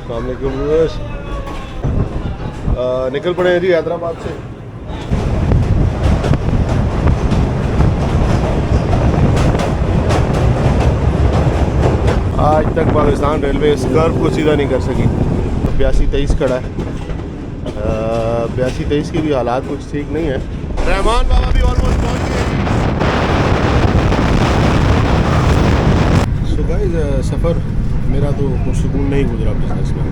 अस्सलामुअलैकुम व्यूअर्स, निकल पड़े हैं जी हैदराबाद से। आज तक पाकिस्तान रेलवे इस कर्व को सीधा नहीं कर सकी। 82-23 खड़ा है। 82-23 की भी हालात कुछ ठीक नहीं है। रहमान बाबा भी ऑलमोस्ट पहुंच गए। सो गाइस, सफ़र मेरा तो पुरसुकून नहीं गुजरा बिजनेस में।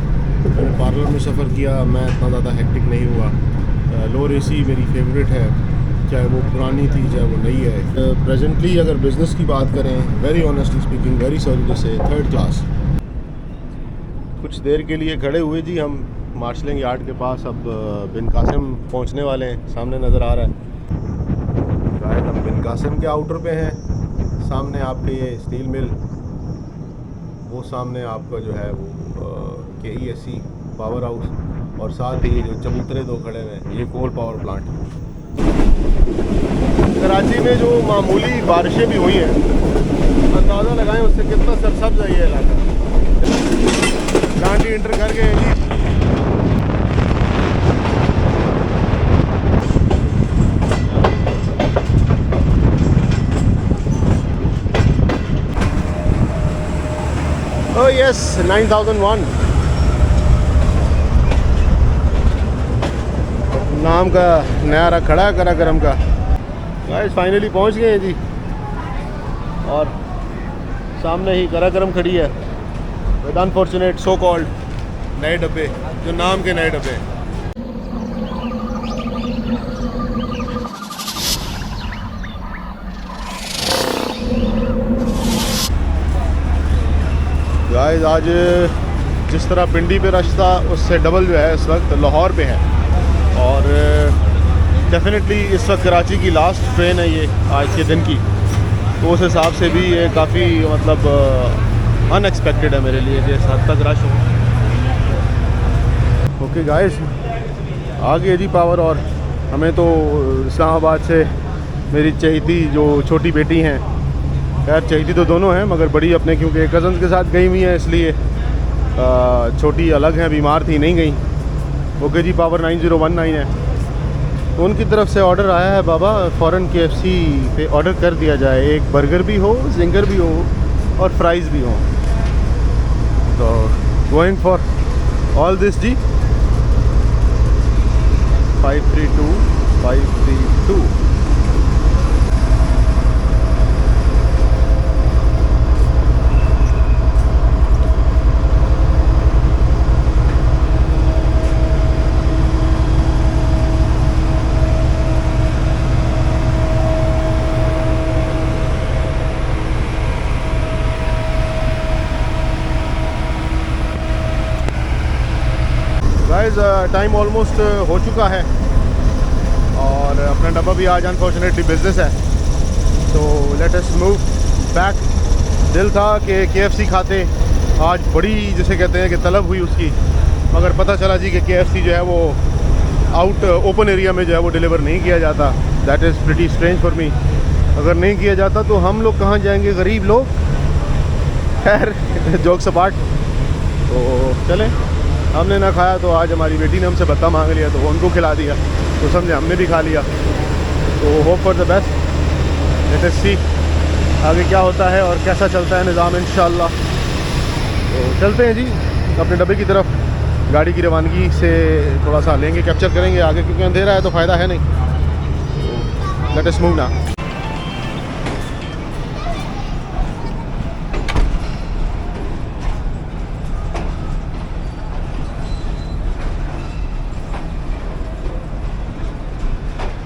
मैंने पार्लर में सफ़र किया, मैं इतना ज़्यादा हेक्टिक नहीं हुआ। लोअर एसी मेरी फेवरेट है, चाहे वो पुरानी थी चाहे वो नई है। प्रेजेंटली अगर बिज़नेस की बात करें, very honestly speaking, very sorry to say, third class. कुछ देर के लिए खड़े हुए जी हम मार्शलिंग यार्ड के पास। अब बिन कासिम पहुंचने वाले हैं, सामने नज़र आ रहा है। शायद हम बिन कासिम के आउटर पे हैं। सामने आपके ये स्टील मिल, वो सामने आपका जो है वो KESC पावर हाउस, और साथ ही जो चबूतरे दो खड़े हुए हैं ये कोल पावर प्लांट। कराची में जो मामूली बारिशें भी हुई हैं, अंदाज़ा लगाएं उससे कितना सरसब्ज है ये इलाका। प्लांट ही इंटर कर गए जी। Oh yes, 9001 नाम का नया रख खड़ा है कराकरम का। गाइस फाइनली पहुंच गए हैं जी, और सामने ही कराकरम खड़ी है विद अनफॉर्चुनेट सो कॉल्ड नए डब्बे, जो नाम के नए डब्बे। गाइस आज जिस तरह पिंडी पे रश था उससे डबल जो है इस वक्त लाहौर पे है, और डेफिनेटली इस वक्त कराची की लास्ट ट्रेन है ये आज के दिन की, तो उस हिसाब से भी ये काफ़ी मतलब अनएक्सपेक्टेड है मेरे लिए कि इस हद तक रश हो। ओके गाइस, आ गए जी पावर। और हमें तो इस्लामाबाद से मेरी चहेती जो छोटी बेटी हैं, खैर चहेती तो दोनों हैं मगर बड़ी अपने क्योंकि कज़न्स के साथ गई हुई हैं इसलिए, छोटी अलग हैं, बीमार थी नहीं गई। ओके जी, पावर 9019 है। तो उनकी तरफ से ऑर्डर आया है बाबा, फ़ौरन KFC पे ऑर्डर कर दिया जाए। एक बर्गर भी हो, जिंगर भी हो और फ्राइज़ भी हो। तो गोइंग फॉर ऑल दिस जी। 532 गाइस, टाइम ऑलमोस्ट हो चुका है और अपना डब्बा भी आज अनफॉर्चुनेटली बिजनेस है, तो लेट अस मूव बैक। दिल था कि KFC खाते, आज बड़ी जिसे कहते हैं कि तलब हुई उसकी, मगर पता चला जी कि KFC जो है वो आउट ओपन एरिया में जो है वो डिलीवर नहीं किया जाता। That is pretty strange for me. अगर नहीं किया जाता तो हम लोग कहाँ जाएंगे, गरीब लोग। खैर जोक सपाट, तो चलें। हमने ना खाया तो आज हमारी बेटी ने हमसे बत्ता मांग लिया, तो उनको खिला दिया, तो समझे हमने भी खा लिया। तो hope for the best, let us see आगे क्या होता है और कैसा चलता है निज़ाम इंशाल्लाह। तो चलते हैं जी अपने डब्बे की तरफ। गाड़ी की रवानगी से थोड़ा सा लेंगे, कैप्चर करेंगे आगे, क्योंकि अंधेरा है तो फ़ायदा है नहीं। लेट अस मूव ना।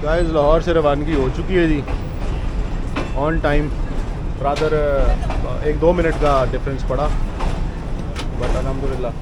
गाइस लाहौर से रवानगी हो चुकी है जी, ऑन टाइम। रादर 1-2 मिनट का डिफरेंस पड़ा, बट अल्हम्दुलिल्लाह।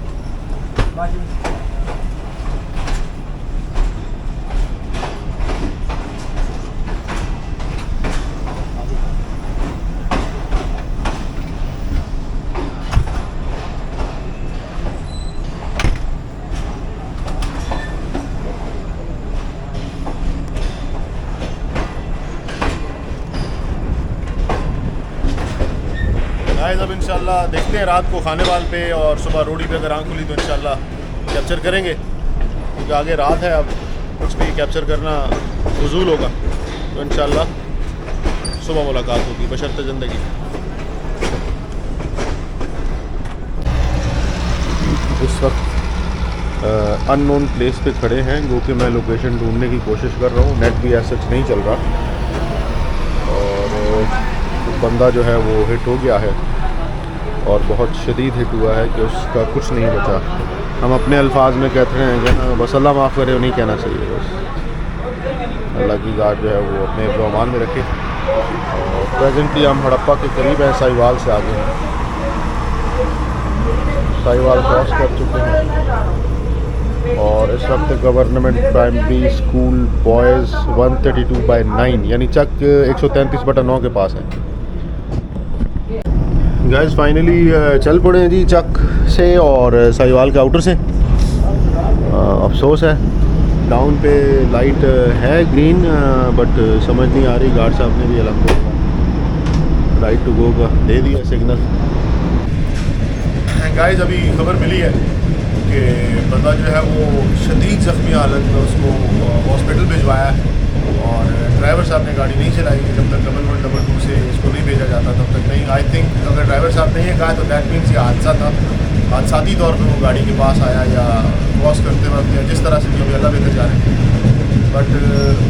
गाइस अब इंशाल्लाह देखते हैं रात को खाने वाल पे, और सुबह रोडी पे अगर आँख खुली तो इंशाल्लाह कैप्चर करेंगे, क्योंकि आगे रात है, अब कुछ भी कैप्चर करना फजूल होगा। तो इंशाल्लाह सुबह मुलाकात होगी बशर्ते ज़िंदगी। इस वक्त अननोन प्लेस पे खड़े हैं, जो कि मैं लोकेशन ढूंढने की कोशिश कर रहा हूँ। नेट भी ऐसा नहीं चल रहा, और बंदा जो है वो हिट हो गया है, और बहुत शदीद हिट हुआ है कि उसका कुछ नहीं बचा। हम अपने अल्फाज में कहते हैं कि ना, बस अल्लाह माफ़ करे, नहीं कहना चाहिए, बस अल्लाह की गार्ड जो है वो अपने अमान में रखे। और प्रेजेंटली हम हड़प्पा के करीब हैं, साहिवाल से आगे हैं, साहिवाल क्रॉस कर चुके हैं, और इस वक्त गवर्नमेंट प्राइमरी स्कूल बॉयज़ 132/9 यानी चक 133/9 के पास है। गाइस फाइनली चल पड़े हैं जी चक से और साहिवाल के आउटर से। अफसोस है डाउन पे लाइट है ग्रीन, बट समझ नहीं आ रही। गार्ड साहब ने भी अलहम्दुलिल्लाह राइट टू गो का दे दिया सिग्नल। गाइस अभी खबर मिली है कि बंदा जो है वो शदीद ज़ख्मी हालत में, उसको हॉस्पिटल भिजवाया है, और ड्राइवर साहब ने गाड़ी नहीं चलाई कि जब तक 1122 से इसको नहीं भेजा जाता तब तक नहीं। आई थिंक अगर ड्राइवर साहब ने ये कहा तो दैट मीन्स ये हादसा था, हादसाती तौर पर वो गाड़ी के पास आया, या क्रॉस करते वक्त, या जिस तरह से भी अभी अल्लाह बेहतर जा रहे हैं। बट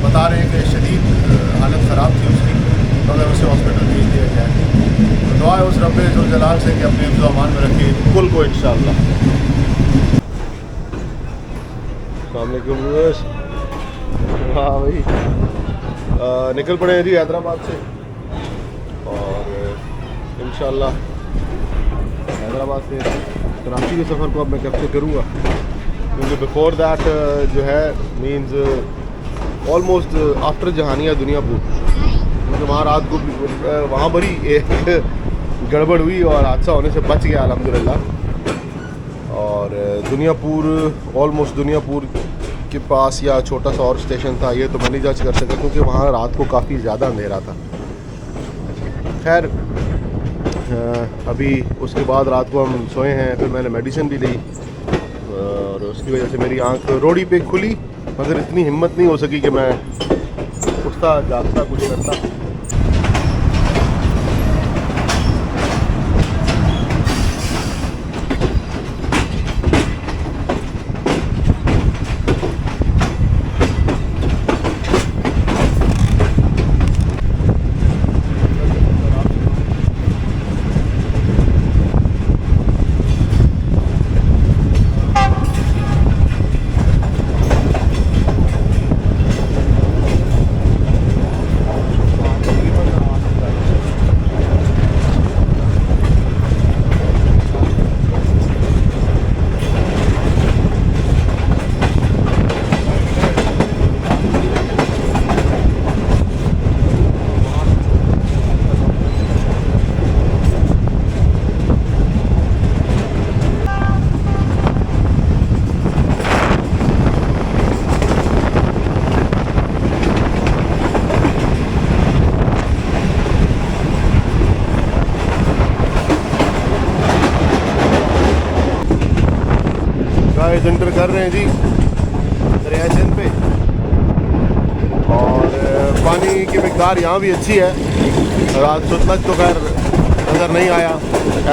बता रहे हैं कि शदीद हालत ख़राब थी उसकी, अगर उसे हॉस्पिटल भेज दिया जाए तो दुआ है उस रब्बे जुल जलाल से कि अपने हिफ्ज़ अमान में रखे कुल को इंशाअल्लाह। अस्सलाम वालेकुम व्यूअर्स। हाँ भाई निकल पड़े हैं जी हैदराबाद से, और इंशाअल्लाह हैदराबाद से कराची के सफ़र को अब मैं कैप्चर करूँगा, क्योंकि बिफोर दैट जो है means almost after Jahania Duniyapur, क्योंकि वहाँ रात को वहाँ बड़ी एक गड़बड़ हुई और हादसा होने से बच गया अल्हम्दुलिल्लाह। और दुनियापुर ऑलमोस्ट दुनियापुर के पास या छोटा सा और स्टेशन था, ये तो मैं नहीं जज कर सका क्योंकि वहाँ रात को काफ़ी ज़्यादा अंधेरा था। खैर अभी उसके बाद रात को हम सोए हैं, फिर मैंने मेडिसिन भी ली, और उसकी वजह से मेरी आंख रोड़ी पे खुली, मगर इतनी हिम्मत नहीं हो सकी कि मैं उठता जागता कुछ करता। इंटर कर रहे हैं जी दरिया सिंध पे, और पानी की मिकदार यहाँ भी अच्छी है। रात तक तो खैर नज़र नहीं आया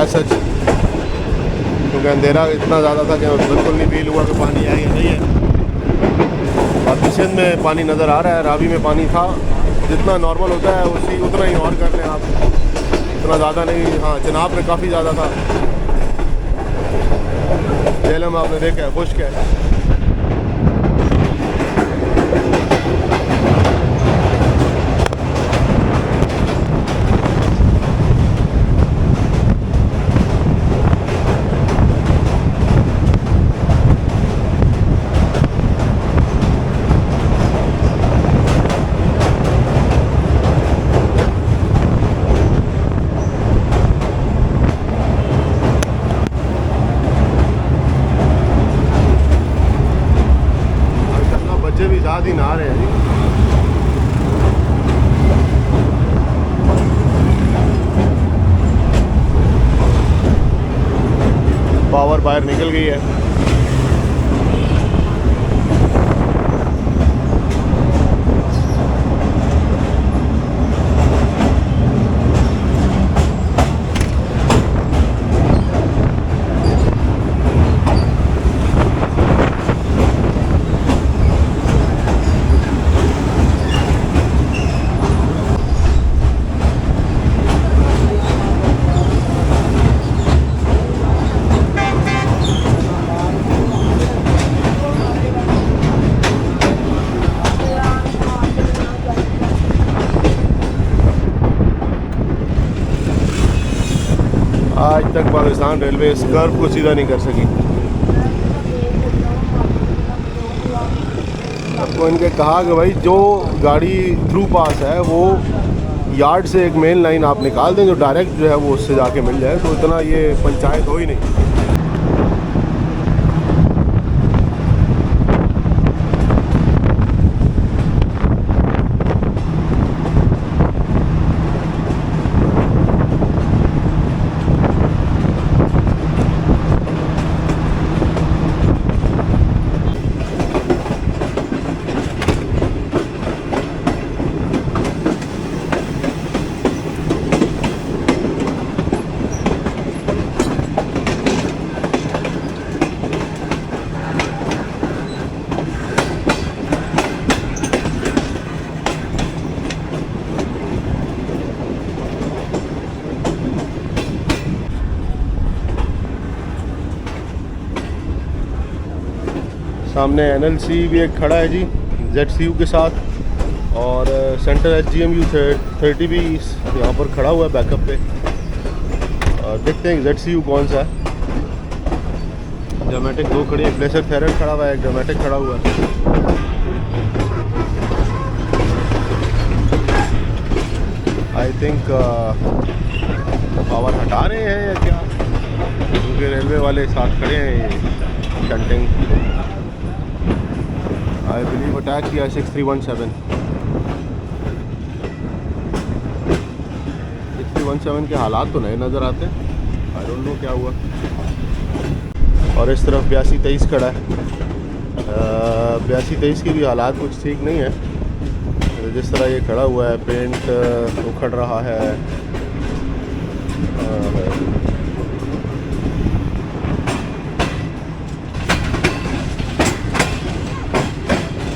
ऐसा, क्योंकि अंधेरा इतना ज़्यादा था कि बिल्कुल नहीं फील हुआ कि पानी है या नहीं है। बाकी सिंध में पानी नज़र आ रहा है, रावी में पानी था जितना नॉर्मल होता है उसी उतना ही और कर लें आप, इतना ज़्यादा नहीं। हाँ चिनाब में काफ़ी ज़्यादा था, झेलम आपने देखा है खुश्क है। ही नहा रहे हैं जी। पावर बाहर निकल गई है। आज तक पाकिस्तान रेलवे इस कर्व को सीधा नहीं कर सकी। आपको इनके कहा कि भाई जो गाड़ी थ्रू पास है वो यार्ड से एक मेन लाइन आप निकाल दें जो डायरेक्ट जो है वो उससे जाके मिल जाए, तो इतना ये पंचायत हो ही नहीं। सामने NLC भी एक खड़ा है जी ZCU के साथ, और सेंटर HGMU 30 भी यहाँ पर खड़ा हुआ है बैकअप पे। देखते हैं ZCU कौन सा है। ड्रामेटिक 2 खड़ी है, ब्लेसर थेरल खड़ा हुआ है, एक ड्रामेटिक खड़ा हुआ है। आई थिंक पावर हटा रहे हैं या क्या, क्योंकि रेलवे वाले साथ खड़े हैं। ये शंटिंग आई बिलीव अटैक किया 6317 के हालात तो नए नज़र आते हैं, आई डोंट नो क्या हुआ। और इस तरफ 8223 खड़ा है। 8223 की भी हालात कुछ ठीक नहीं है। जिस तरह ये खड़ा हुआ है, पेंट उखड़ रहा है।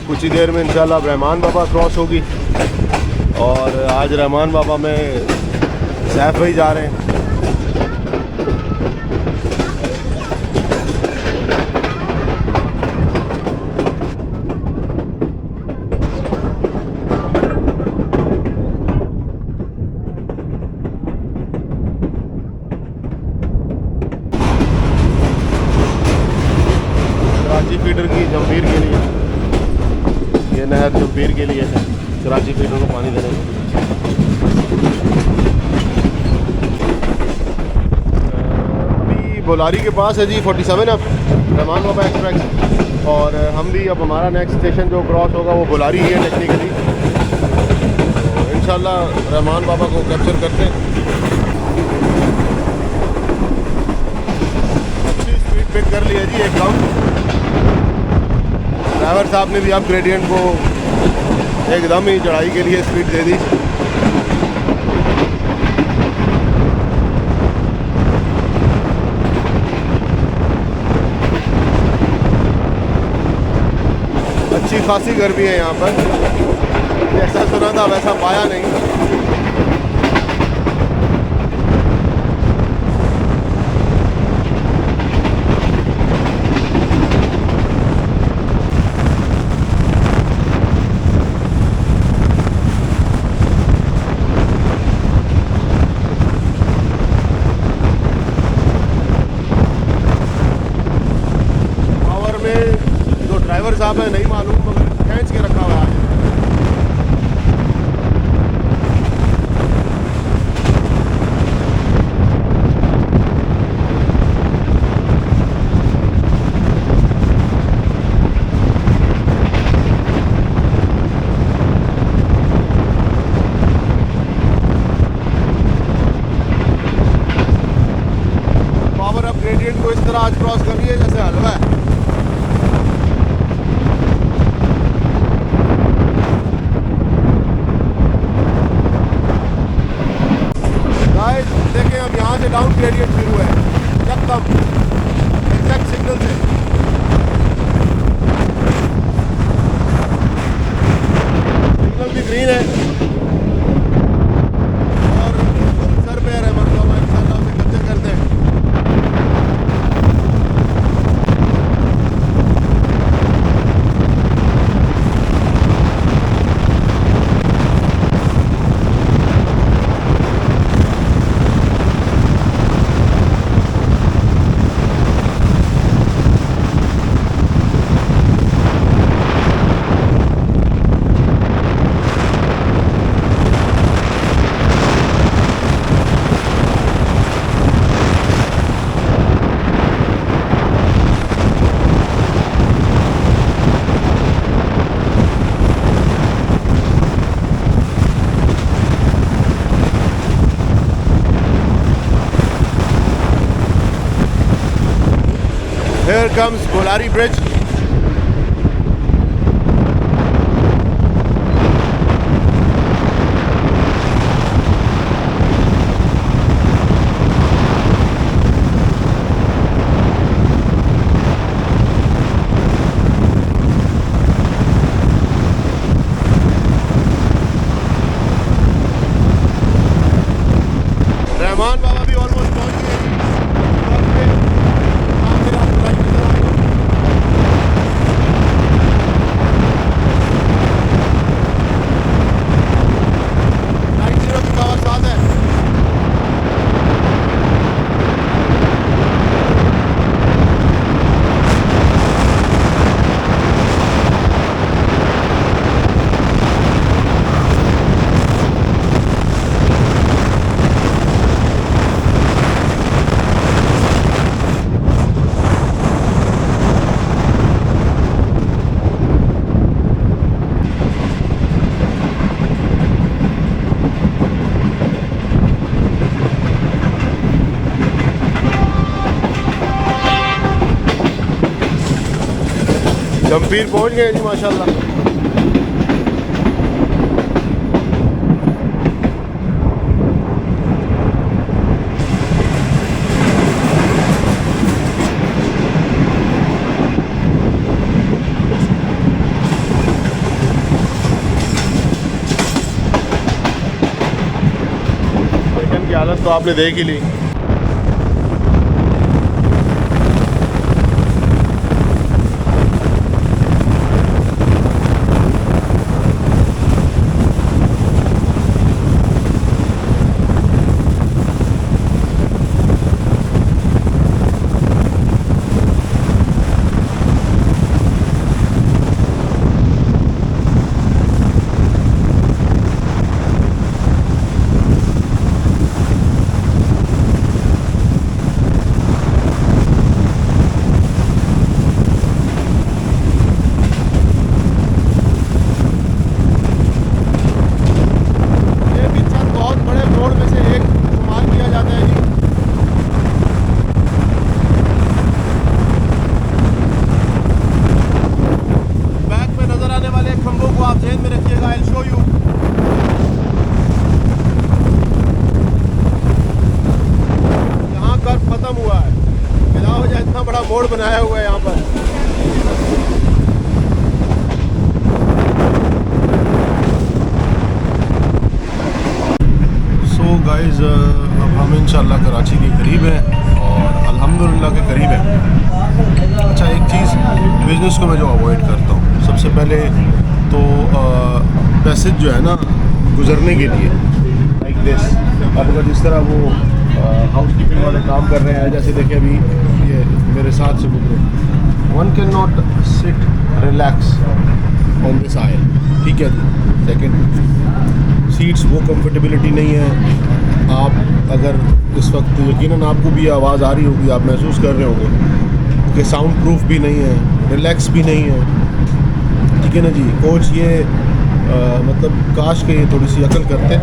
कुछ ही देर में इंशाल्लाह रहमान बाबा क्रॉस होगी, और आज रहमान बाबा में सैफ भाई जा रहे हैं। कराची फीडर की जमवीर के लिए, ये नहर जमवीर के लिए है, कराची फीडर को पानी देने के लिए। बोलारी के पास है जी 47 अब रहमान बाबा एक्सप्रेस, और हम भी अब हमारा नेक्स्ट स्टेशन जो क्रॉस होगा वो बोलारी ही है टेक्निकली। तो इंशाल्लाह रहमान बाबा को कैप्चर करते हैं। अच्छी स्पीड पिक कर ली है जी एकदम। ड्राइवर साहब ने भी अब ग्रेडियंट को एकदम ही चढ़ाई के लिए स्पीड दे दी। अच्छी खासी गर्मी है यहाँ पर, जैसा सुना था वैसा पाया नहीं। पावर में जो ड्राइवर साहब है नहीं मालूम, मगर खींच के रखा हुआ है। तरह आज क्रॉस कर रही है जैसे हलवा है। गाइस देखें अब यहाँ से डाउन ग्रेडियंट शुरू है एकदम एग्जैक्ट सिग्नल से। सिग्नल भी ग्रीन है और सर पे है, मतलब इंशाल्लाह से कल्चर करते हैं। Here comes Bolari Bridge. Rahman बाबा भी ऑलमोस्ट पहुंच गए। जमपीर पहुंच गए जी माशाल्लाह। की हालत तो आपने देख ही ली। मोड़ बनाया हुआ है यहाँ पर। सो गाइस अब हम इंशाल्लाह कराची के करीब हैं और अल्हम्दुलिल्लाह के करीब हैं। अच्छा एक चीज़ बिज़नेस को मैं जो अवॉइड करता हूँ सबसे पहले तो पैसेज जो है ना गुजरने के लिए लाइक दिस। अब अगर जिस तरह वो हाउस कीपिंग वाले काम कर रहे हैं, जैसे देखिए अभी ये मेरे साथ से गुजरे, one can not sit relax on this oil, ठीक है जी। सेकेंड, सीट्स वो कंफर्टेबिलिटी नहीं है। आप अगर इस वक्त यकीनन आपको भी आवाज़ आ रही होगी, आप महसूस कर रहे होंगे कि साउंड प्रूफ भी नहीं है, रिलैक्स भी नहीं है, ठीक है ना जी। कोच ये मतलब काश के थोड़ी सी अकल करते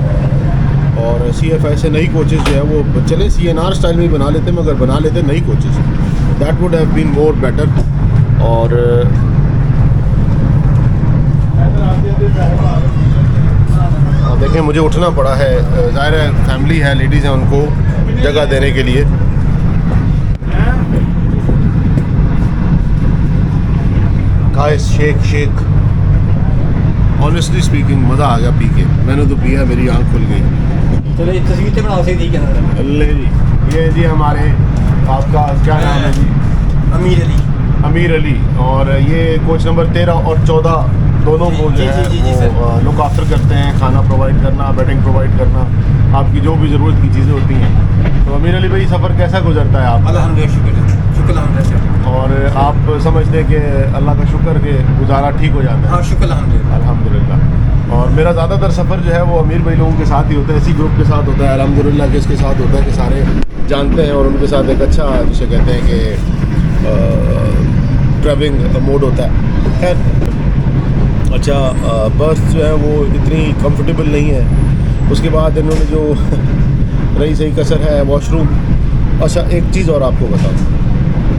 और CF ऐसे नई कोचेज़ जो है वो चले CNR स्टाइल में ही बना लेते, मगर बना लेते नई coaches. That would have been more better. और देखें मुझे उठना पड़ा है, ज़ाहिर है फैमिली है, लेडीज़ हैं, उनको जगह देने के लिए। गाइस शेक ऑनेस्टली स्पीकिंग मज़ा आ गया पी के। मैंने तो पिया, मेरी आँख खुल गई। चलो ये तस्वीर तो बनाओ सही ठीक है। अल्ले जी, ये जी हमारे आपका क्या नाम है जी? अमीर अली। और ये कोच नंबर 13 और 14 दोनों को जो है वो लुक आफ्टर करते हैं, खाना प्रोवाइड करना, बेडिंग प्रोवाइड करना, आपकी जो भी ज़रूरत की चीज़ें होती हैं। तो अमीर अली भाई सफ़र कैसा गुजरता है आप? अल्हम्दुलिल्लाह, शुक्र और आप समझते हैं कि अल्लाह का शुक्र के गुजारा ठीक हो जाता है? हाँ शुक्र अल्हम्दुलिल्लाह। और मेरा ज़्यादातर सफ़र जो है वो अमीर भाई लोगों के साथ ही होता है, इसी ग्रुप के साथ होता है अल्हम्दुलिल्लाह, कि इसके साथ होता है कि सारे जानते हैं और उनके साथ एक अच्छा जिसे कहते हैं कि ट्रैवलिंग मोड होता है। खैर अच्छा, बस जो है वो इतनी कंफर्टेबल नहीं है। उसके बाद इन्होंने जो रही सही कसर है वॉशरूम। अच्छा एक चीज़ और आपको बताऊँ,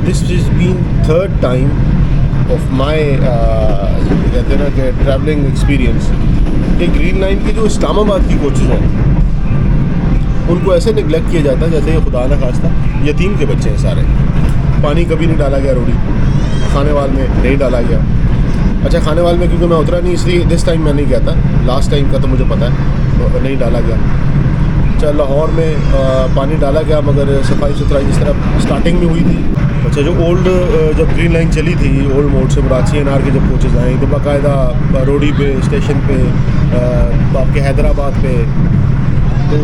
this is been third time of my कहते हैं ना कि ट्रैवलिंग एक्सपीरियंस कि ग्रीन लाइन की जो इस्लामाबाद की कोचेज़ हैं उनको ऐसे निगलेक्ट किया जाता है जैसे ये खुदा न खास्ता यतीम के बच्चे हैं सारे। पानी कभी नहीं डाला गया रोडी, खाने वाल में नहीं डाला गया। अच्छा खाने वाल में क्योंकि मैं उतरा नहीं इसलिए दिस टाइम मैं नहीं गया था, लास्ट टाइम का तो मुझे पता है तो नहीं डाला गया। अच्छा लाहौर में पानी डाला गया मगर सफाई सुथराई जिस तरह स्टार्टिंग में हुई थी। अच्छा जो ओल्ड जब ग्रीन लाइन चली थी ओल्ड मोड से मुराची एनआर के जब कोचेज़ आए तो बाकायदा रोडी पे स्टेशन पे आपके हैदराबाद पे तो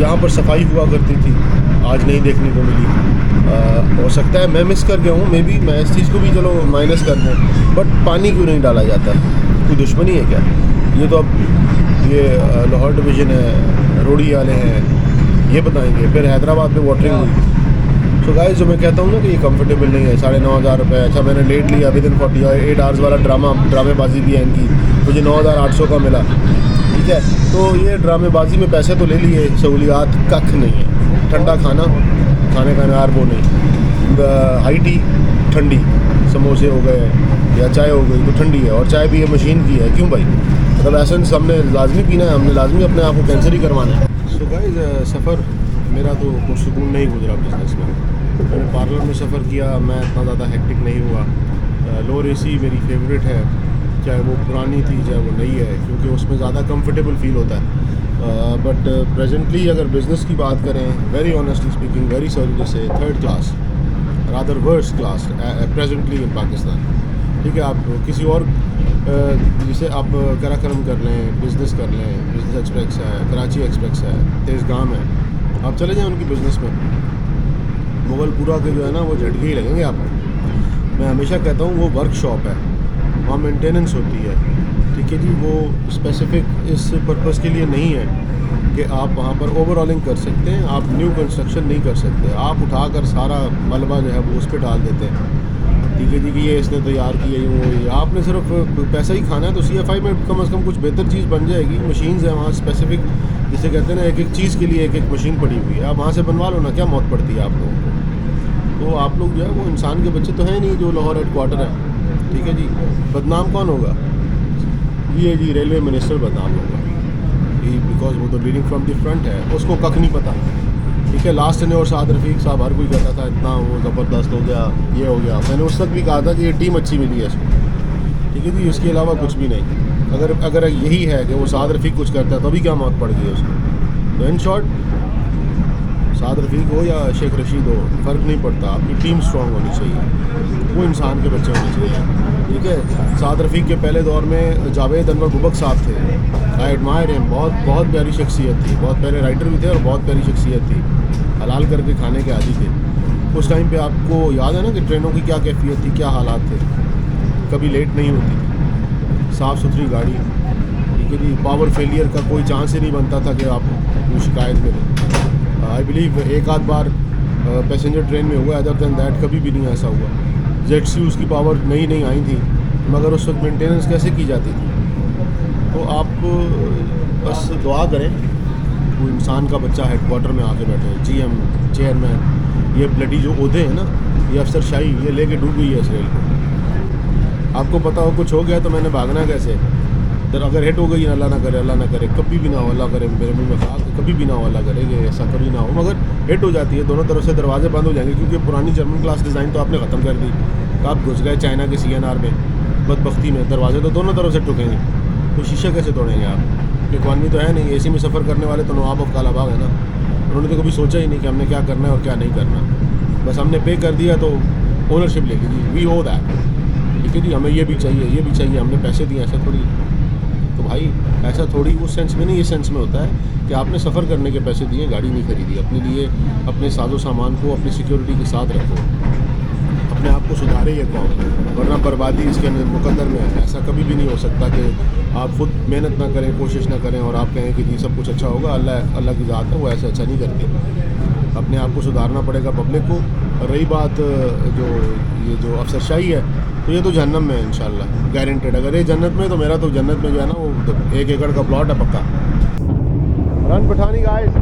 यहाँ पर सफाई हुआ करती थी, आज नहीं देखने को मिली। हो सकता है मैं मिस कर गया हूँ, मे बी मैं इस चीज़ को भी चलो माइनस कर दूँ, बट पानी क्यों नहीं डाला जाता? कोई दुश्मनी है क्या? ये तो अब ये लाहौर डिवीज़न है, रोडी वाले हैं, ये बताएंगे। फिर हैदराबाद में वाटरिंग हुई। तो गाइस जो मैं कहता हूँ ना कि ये कंफर्टेबल नहीं है। 9,500 रुपये। अच्छा मैंने लेट लिया विद इन 48 आवर्स वाला ड्रामेबाजी भी है इनकी, मुझे 9,800 का मिला। ठीक है तो ये ड्रामेबाजी में पैसे तो ले लिए, सहूलियात कख नहीं है। ठंडा खाना खाने का नार वो नहीं, हाई टी ठंडी, समोसे हो गए या चाय हो गई तो ठंडी है, और चाय भी ये मशीन की है। क्यों भाई? मतलब एसेंस हमने लाजमी पीना है, हमने लाजमी अपने आप को कैंसर ही करवाना है। सो गाइस सफ़र मेरा तो पुरसुकून नहीं गुजरा बिज़नेस में। मैंने पार्लर में सफ़र किया, मैं इतना ज़्यादा हेक्टिक नहीं हुआ। लोअर एसी मेरी फेवरेट है, चाहे वो पुरानी थी चाहे वो नई है, क्योंकि उसमें ज़्यादा कंफर्टेबल फील होता है। बट प्रेजेंटली अगर बिज़नेस की बात करें, very honestly speaking, very sorry to say, third class rather worst class presently in Pakistan. ठीक है, आप किसी और जिसे आप कराकरम कर लें, बिज़नेस कर लें, बिज़नेस एक्सप्रेस है, कराची एक्सप्रेस है, तेज़गाम है, आप चले जाएँ उनकी बिज़नेस में, मुगलपुरा के जो है ना वो झटके ही लगेंगे आपको। मैं हमेशा कहता हूँ वो वर्कशॉप है, वहाँ मेंटेनेंस होती है। ठीक है जी, वो स्पेसिफिक इस पर्पज़ के लिए नहीं है कि आप वहाँ पर ओवरऑलिंग कर सकते हैं, आप न्यू कंस्ट्रक्शन नहीं कर सकते। आप उठाकर सारा मलबा जो है वो उस पर डाल देते हैं। ठीक है जी कि ये इसने तैयार किया वो, आपने सिर्फ पैसा ही खाना है। तो CFI में कम से कम कुछ बेहतर चीज़ बन जाएगी। मशीन्स हैं वहाँ स्पेसिफिक, जिसे कहते हैं ना एक एक चीज़ के लिए एक एक मशीन पड़ी हुई है, आप वहाँ से बनवा लो ना, क्या मौत पड़ती है आप लोगों को। तो आप लोग जो है वो इंसान के बच्चे तो हैं नहीं जो लाहौर हेडक्वार्टर है। ठीक है जी, बदनाम कौन होगा? ये जी रेलवे मिनिस्टर बदनाम होगा, बिकॉज वो तो लीडिंग फ्रॉम द फ्रंट है, उसको कख नहीं पता। ठीक है, लास्ट ने और साद रफ़ीक साहब हर कोई कहता था इतना वो ज़बरदस्त हो गया, ये हो गया। मैंने उस वक्त भी कहा था कि ये टीम अच्छी मिली है इसको। ठीक है जी, इसके अलावा कुछ भी नहीं। अगर यही है कि वो साद रफ़ीक कुछ करता है तो अभी क्या मौत पड़ गई है उसको। तो इन शॉर्ट साद रफ़ीक हो या शेख रशीद हो, फ़र्क नहीं पड़ता, आपकी टीम स्ट्रॉन्ग होनी चाहिए, वो इंसान के बच्चे होने चाहिए। ठीक है, साद रफ़ीक के पहले दौर में जावेद अनवर बुबक साहब थे, आई एडमायर हिम, बहुत प्यारी शख्सियत थी, बहुत प्यारे राइटर भी थे और बहुत प्यारी शख्सियत थी, हलाल करके खाने के आदी थे। उस टाइम पे आपको याद है ना कि ट्रेनों की क्या कैफियत थी, क्या हालात थे, कभी लेट नहीं होती थी, साफ़ सुथरी गाड़ी। ठीक है जी, पावर फेलियर का कोई चांस ही नहीं बनता था कि आप कोई शिकायत करें। आई बिलीव एक आध बार पैसेंजर ट्रेन में हुआ, अदर दैन दैट कभी भी नहीं ऐसा हुआ। ZC उसकी पावर नई आई थी, मगर उस वक्त मेंटेनेंस कैसे की जाती थी। तो आप बस दुआ करें वो इंसान का बच्चा हेडक्वार्टर में आके बैठे, GM चेयरमैन, ये ब्लडी जो ओहदे हैं ना, ये अफसरशाही ये लेके डूब गई है इस रेल को। आपको पता हो कुछ हो गया तो मैंने भागना कैसे? तो अगर हिट हो गई, अल्लाह ना करे, कभी भी ना हो, अल्लाह करे, मेरे मुंह में खा कभी भी ना हो, अल्लाह करे कि ऐसा कभी ना हो, मगर हिट हो जाती है, दोनों तरफ से दरवाजे बंद हो जाएंगे, क्योंकि पुरानी जर्मन क्लास डिज़ाइन तो आपने ख़त्म कर दी। तो आप घुस गए चाइना के CNR में, बदबख्ती में दरवाजे तो दोनों तरफ से टूटेंगे, तो शीशा कैसे तोड़ेंगे आप? इकॉनमी तो है नहीं, AC में सफ़र करने वाले तो नवाब ऑफ कालाबाग है ना। उन्होंने तो कभी सोचा ही नहीं कि हमने क्या करना है और क्या नहीं करना, बस हमने पे कर दिया तो ओनरशिप ले ली, वी हो दैट, ठीक है जी, हमें ये भी चाहिए, हमने पैसे दिए, ऐसा थोड़ी। तो भाई ऐसा थोड़ी, उस सेंस में नहीं, ये सेंस में होता है कि आपने सफ़र करने के पैसे दिए, गाड़ी नहीं खरीदी, अपने लिए अपने साजो सामान को अपनी सिक्योरिटी के साथ रखो, अपने आप को सुधारे ये कौन, वरना बर्बादी इसके मुकद्दर में है। ऐसा कभी भी नहीं हो सकता कि आप खुद मेहनत ना करें, कोशिश ना करें और आप कहें कि जी सब कुछ अच्छा होगा, अल्लाह की ज़ात है, वो ऐसे अच्छा नहीं करती। अपने आप को सुधारना पड़ेगा पब्लिक को। और रही बात जो अफसरशाही है, तो ये तो जहन्नम में है इंशाल्लाह, गारंटेड। अगर ये जन्नत में, तो मेरा तो जन्नत में जो है ना, वो 1 एकड़ का प्लॉट है पक्का। Run Pathani guys.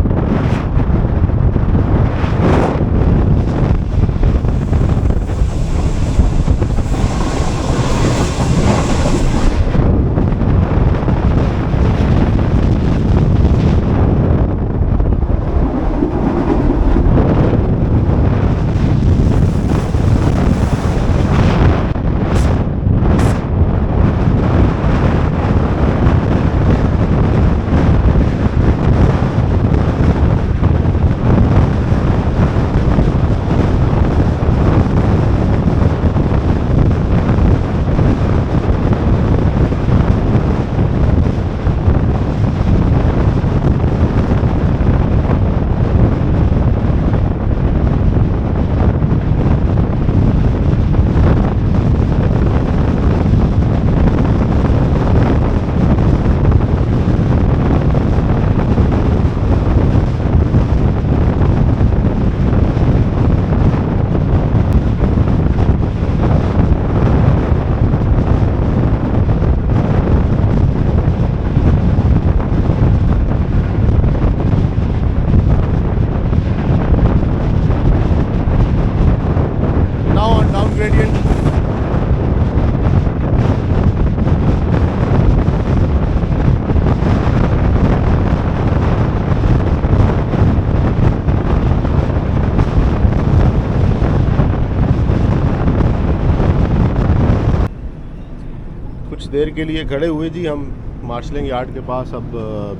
देर के लिए खड़े हुए जी हम मार्शलिंग यार्ड के पास। अब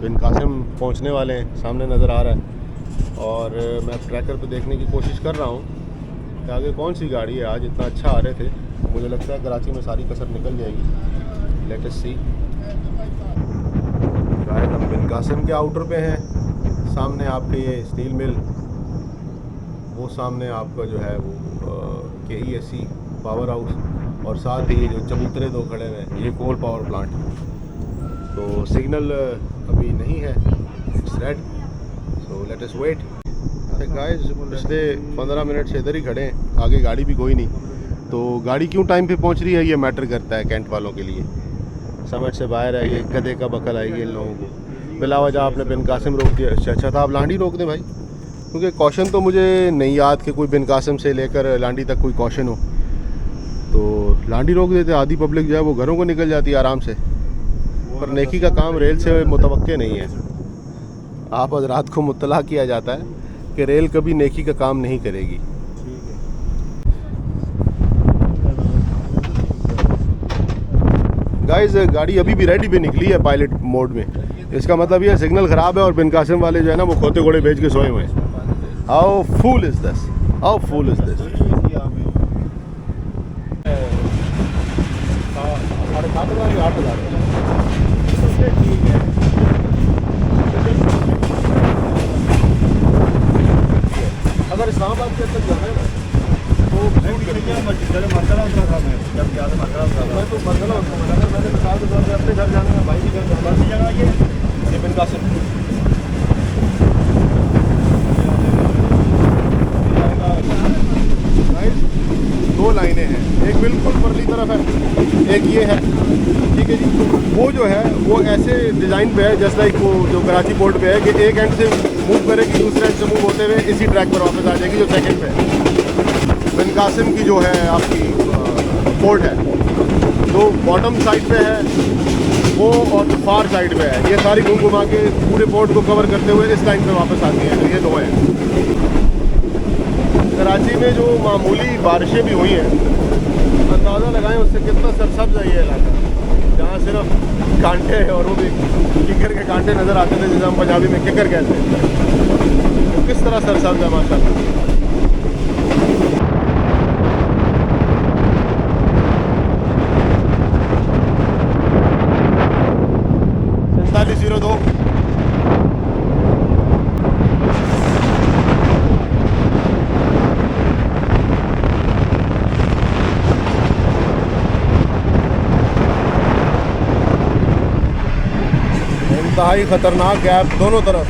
बिन कासिम पहुंचने वाले हैं, सामने नज़र आ रहा है। और मैं ट्रैकर पे देखने की कोशिश कर रहा हूं कि आगे कौन सी गाड़ी है। आज इतना अच्छा आ रहे थे, मुझे लगता है कराची में सारी कसर निकल जाएगी। लेट अस सी। शायद हम बिन कासिम के आउटर पे हैं। सामने आपके ये स्टील मिल, वो सामने आपका जो है वो KESC पावर हाउस, और साथ ही जो चबूतरे 2 खड़े हुए हैं, ये कोल पावर प्लांट। तो सिग्नल अभी नहीं है, it's red, so let us wait. Guys पिछले 15 मिनट से इधर ही खड़े हैं, आगे गाड़ी भी कोई नहीं। तो गाड़ी क्यों टाइम पे पहुंच रही है ये मैटर करता है कैंट वालों के लिए। समझ से बाहर है, ये गधे का बकल आएगी इन लोगों को। बिला वजह आपने बिन कासिम रोक दिया। अच्छा था, आप लांडी रोक दें भाई, क्योंकि कॉशन तो मुझे नहीं याद कि कोई बिन कासिम से लेकर लांडी तक कोई कॉशन हो। तो लांडी रोक देते, आधी पब्लिक जो है वो घरों को निकल जाती है आराम से। पर नेकी का काम रेल से मुतवक्के नहीं है। आप हज़रात को मुत्तला किया जाता है कि रेल कभी नेकी का काम नहीं करेगी। गाइस गाड़ी अभी भी रेडी पे निकली है पायलट मोड में। इसका मतलब ये सिग्नल ख़राब है और बिन कासिम वाले जो है ना वो खोते घोड़े बेच के सोए हुए हैं। How fool is this, how fool is this. अगर इस्लामाबाद के अंदर जाना है तो मैं तो मरगला मैंने मिसाल के तौर पर अपने घर जाना है, भाई के घर जाना है, जगह ये बिन कासिम। दो लाइनें हैं, एक बिल्कुल परली तरफ है, एक ये है, ठीक है जी। वो जो है वो ऐसे डिज़ाइन पे है जैसे लाइक वो जो कराची पोर्ट पे है कि एक एंड से मूव करेगी, दूसरे एंड से मूव होते हुए इसी ट्रैक पर वापस आ जाएगी जो सेकंड पे है। बिन कासिम की जो है आपकी पोर्ट है, तो बॉटम साइड पे है वो और फार साइड पे है। ये सारी घुमा के पूरे पोर्ट को कवर करते हुए इस लाइन पे वापस आती हैं। तो ये दो हैं। कराची में जो मामूली बारिशें भी हुई हैं, अंदाज़ा लगाएं उससे कितना सरसब्ज है ये इलाका, जहाँ सिर्फ कांटे हैं और वो भी किकर के कांटे नज़र आते थे, जिसे हम पंजाबी में किकर कहते हैं। तो किस तरह सरसब्ज है माशाल्लाह। 4702 इंतहाई ख़तरनाक गैप दोनों तरफ।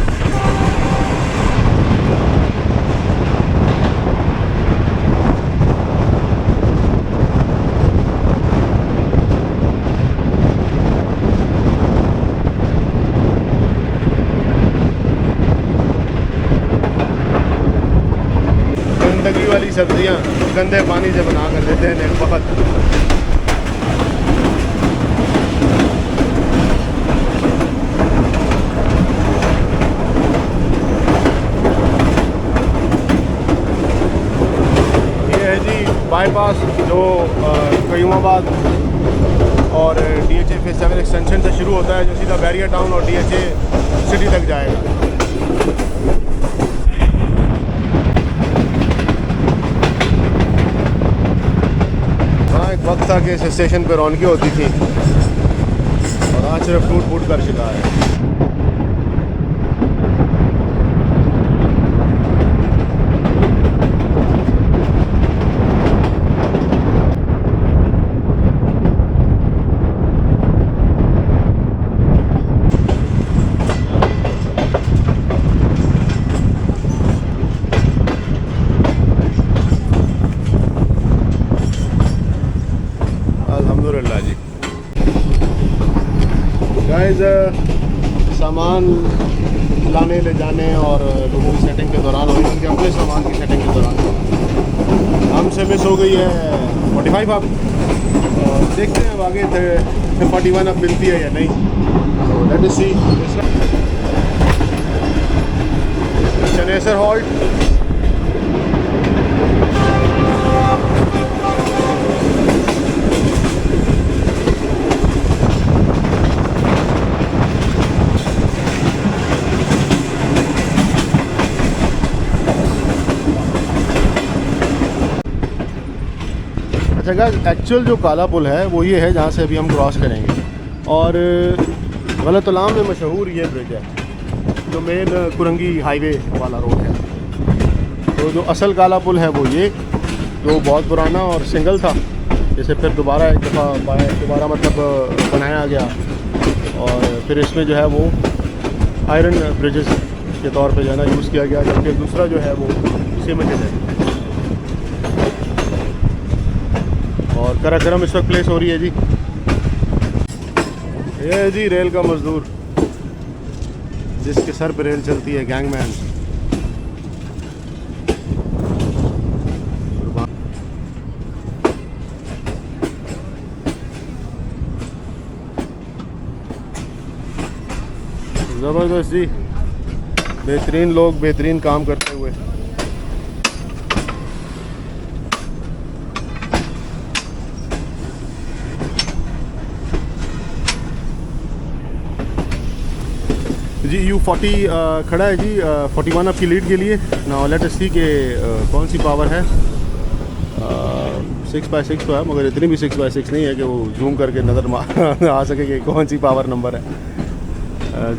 गंदगी वाली सब्जियां गंदे पानी से बना कर देते हैं एक वक्त। बाईपास जो कयूमाबाद और DHA फेज 7 एक्सटेंशन से शुरू होता है, जो सीधा बैरियर टाउन और DHA सिटी तक जाएगा। हाँ, एक वक्त था कि इस स्टेशन पर रौनकी होती थी और आज सिर्फ टूट फूट कर चुका है। अल्हम्दुलिल्लाह जी। गाइस, सामान लाने ले जाने और लोगों की सेटिंग के दौरान और उनके अपने सामान की सेटिंग के दौरान हमसे मिस हो गई है 45 अब। देखते हैं आगे 41 अब मिलती है या नहीं, तो लेट अस सी। चनेसर हॉल्ट, अच्छा गाइस, एक्चुअल जो काला पुल है वो ये है जहाँ से अभी हम क्रॉस करेंगे, और गलतलाम में मशहूर ये ब्रिज है जो मेन कुरंगी हाईवे वाला रोड है। तो जो असल काला पुल है वो ये, जो बहुत पुराना और सिंगल था, जिसे फिर दोबारा एक दफ़ा मतलब बनाया गया, और फिर इसमें जो है वो आयरन ब्रिजेस के तौर पे जो है ना यूज़ किया गया, जबकि दूसरा जो है वो सीमेंटेड है। और कराक्रम इस वक्त प्लेस हो रही है जी। ये जी रेल का मजदूर जिसके सर पर रेल चलती है, गैंगमैन। ज़बरदस्त जी, बेहतरीन लोग बेहतरीन काम करते हुए। जी U40 खड़ा है जी 41 आपकी लीड के लिए। नाउ लेट अस सी के कौन सी पावर है। 6x6 तो है, मगर इतनी भी 6x6 नहीं है कि वो जूम करके नज़र आ सके कि कौन सी पावर नंबर है।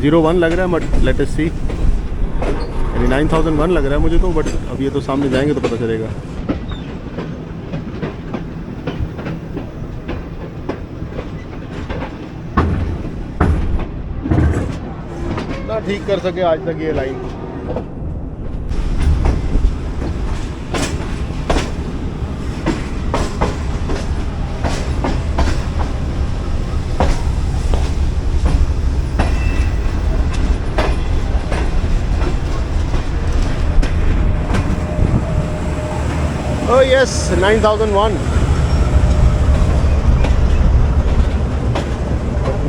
01 लग रहा है, बट लेट अस सी, यानी 9001 लग रहा है मुझे तो, बट अब ये तो सामने जाएंगे तो पता चलेगा। ना ठीक कर सके आज तक ये लाइन। Oh yes, 9001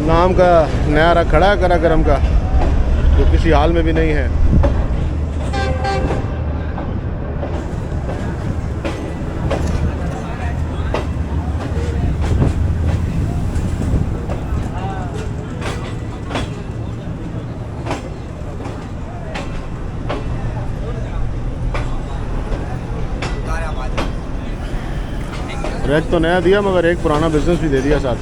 नाम का नया रख खड़ा है कराकरम का, जो किसी हाल में भी नहीं है। रैक तो नया दिया मगर एक पुराना बिजनेस भी दे दिया साथ।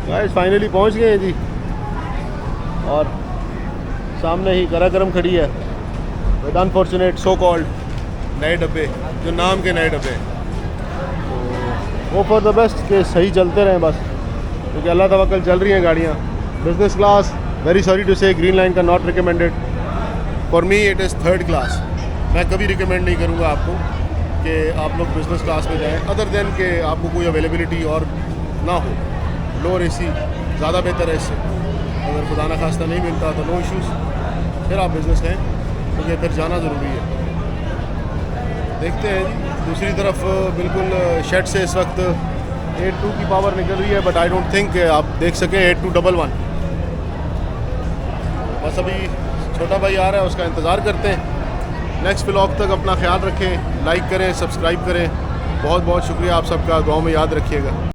गाइस फाइनली पहुंच गए हैं जी, और सामने ही कराकरम खड़ी है विद अनफॉर्चुनेट सो कॉल्ड नए डब्बे, जो नाम के नए डब्बे। तो वो फॉर द बेस्ट के सही चलते रहें बस, क्योंकि अल्लाह तवक्कल चल रही हैं गाड़ियाँ। Business class very sorry to say green line का not recommended for me, it is third class. मैं कभी रिकमेंड नहीं करूँगा आपको कि आप लोग बिज़नेस क्लास में जाएं, अदर देन कि आपको कोई अवेलेबिलिटी और ना हो। लोअर एसी ज़्यादा बेहतर है इससे। अगर खुदा न खास्ता नहीं मिलता तो नो इश्यूज़, फिर आप बिज़नेस लें, क्योंकि फिर जाना ज़रूरी है। देखते हैं जी, दूसरी तरफ बिल्कुल शेड से इस वक्त 82 की पावर निकल रही है, बट आई डोंट थिंक आप देख सकें 8211। बस अभी छोटा भाई आ रहा है, उसका इंतज़ार करते हैं। नेक्स्ट व्लॉग तक अपना ख्याल रखें, लाइक करें, सब्सक्राइब करें। बहुत बहुत शुक्रिया आप सबका, दुआ में याद रखिएगा।